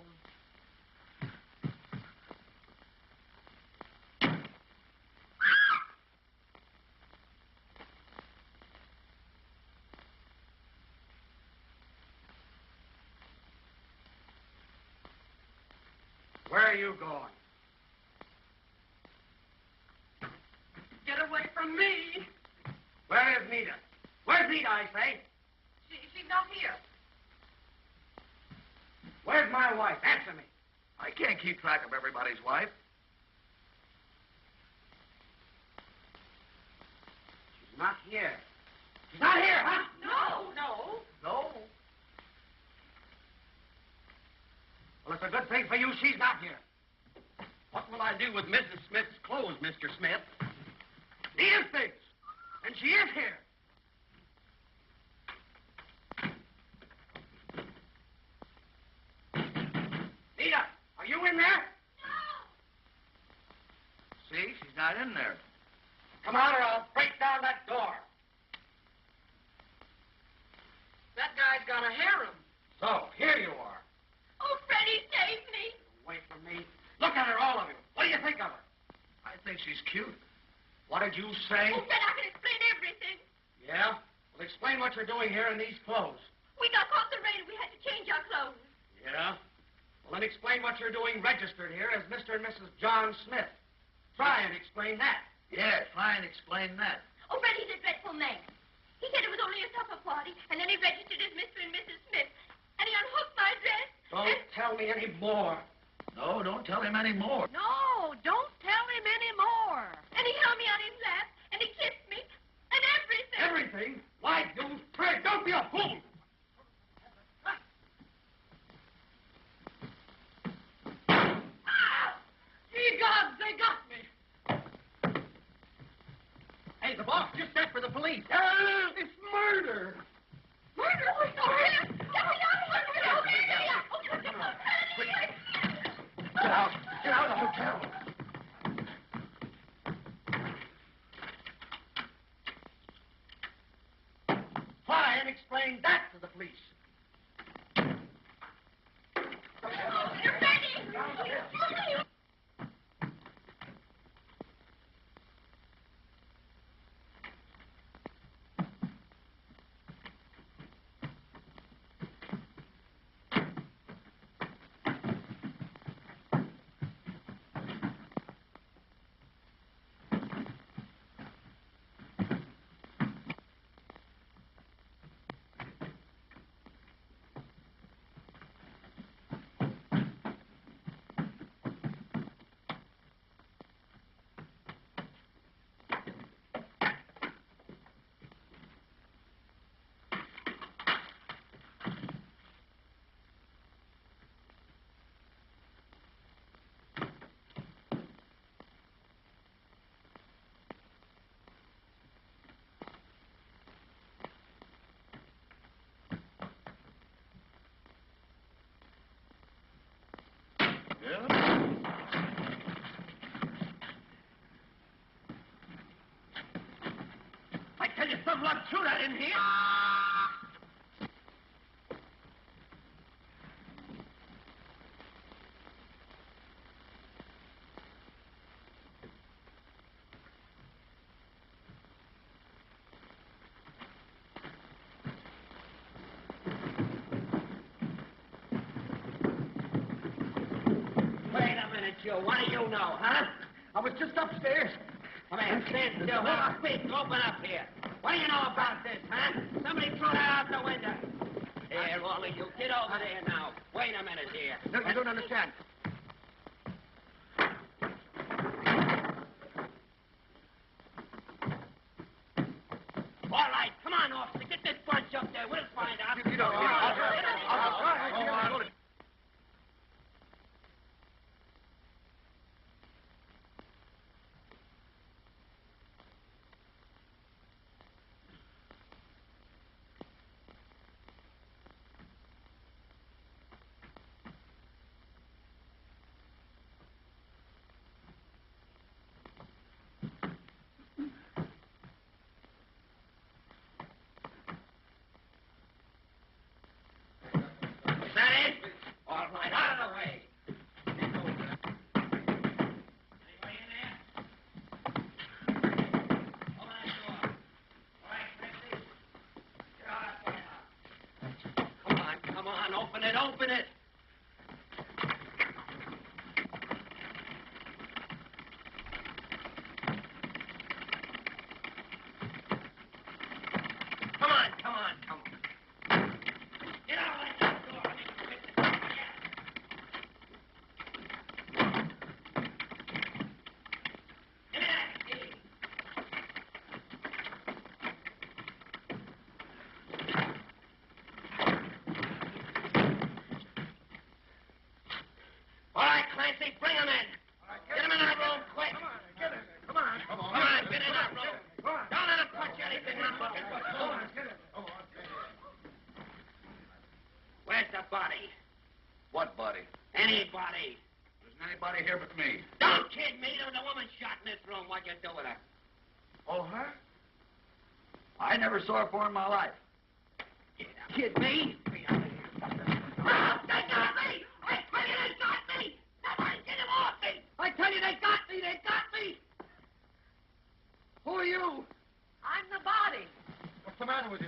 Where are you going? Get away from me. Where is Nita? Where's Nita, I say? She's not here. Where's my wife? Answer me. I can't keep track of everybody's wife. She's not here. She's not here, huh? No. No. Well, it's a good thing for you she's not here. What will I do with Mrs. Smith's clothes, Mr. Smith? These things. She is here. Nita, are you in there? See, she's not in there. Come on or I'll break down that door. That guy's got a harem. So, here you are. Oh, Freddie, save me. Away from me. Look at her, all of you. What do you think of her? I think she's cute. What did you say? Oh, Fred, I can explain everything. Yeah? Well, explain what you're doing here in these clothes. We got caught in the rain and we had to change our clothes. Yeah? Well, then explain what you're doing registered here as Mr. and Mrs. John Smith. Try and explain that. Yeah, try and explain that. Oh, Fred, he's a dreadful man. He said it was only a supper party, and then he registered as Mr. and Mrs. Smith. And he unhooked my dress. Don't tell me any more. No, don't tell him any more. No, don't tell him any more. And he held me on his lap, and he kissed me, and everything. Everything? Why, you Fred, don't be a fool. Ye gods, they got me. Hey, the boss just sent for the police. It's murder. Murder? Oh, it's over here. Get me out of here. Get over here. Get out. Get out of the hotel. Try and explain that to the police. You're ready. I tell you, some luck threw that in here. Wait a minute, you. What do you know, huh? I was just upstairs. Come here, stand still. Now, quick, open up here. What do you know about this, huh? Somebody threw that out the window. Here, all of you, get over there now. Wait a minute here. No, I don't understand. All right, come on, officer. Get this bunch up there. We'll find out. You don't. That it? All right, out of the way. Anybody in there? Open that door. All right, Christy. Get out of there. Come on, open it, open it. Come on. Get out of that door. Give me that key. nobody here but me. Don't kid me. There was a woman shot in this room. What'd you do with her? Oh, her? I never saw her before in my life. Kid me? Oh, they got me! I tell you, they got me! Somebody get him off me! I tell you, they got me! They got me! Who are you? I'm the body. What's the matter with you?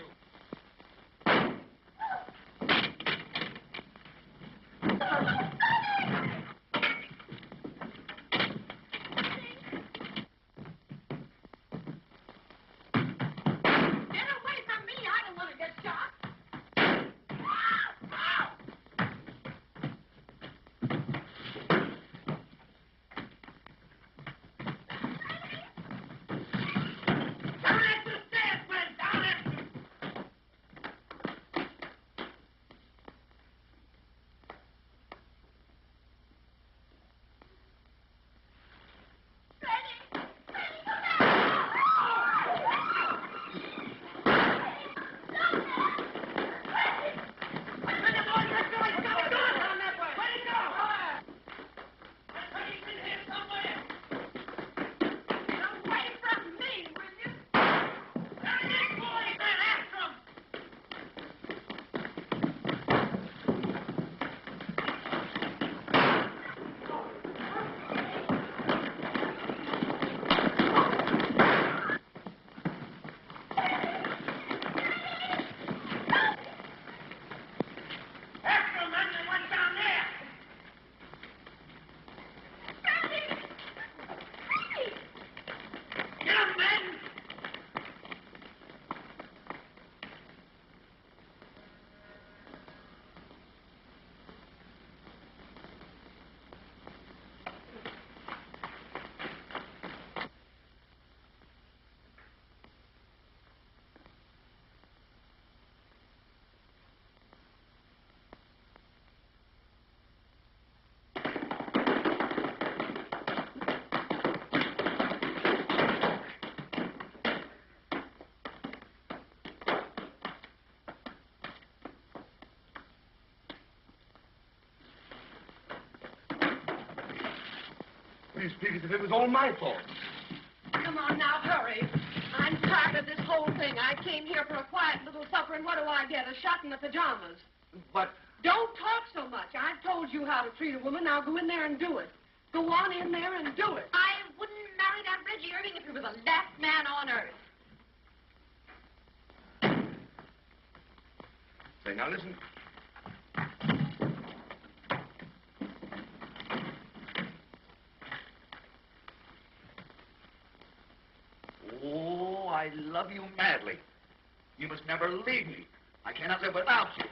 Get away from me. I don't want to get shot. Down at the stairs, friend! Down at the... You speak as if it was all my fault. Come on now, hurry. I'm tired of this whole thing. I came here for a quiet little supper, and what do I get? A shot in the pajamas. But... Don't talk so much. I've told you how to treat a woman. Now go in there and do it. Go on in there and do it. I wouldn't marry that Reggie Irving if he was the last man on earth. Say, now listen. Oh, I love you madly. You must never leave me. I cannot live without you.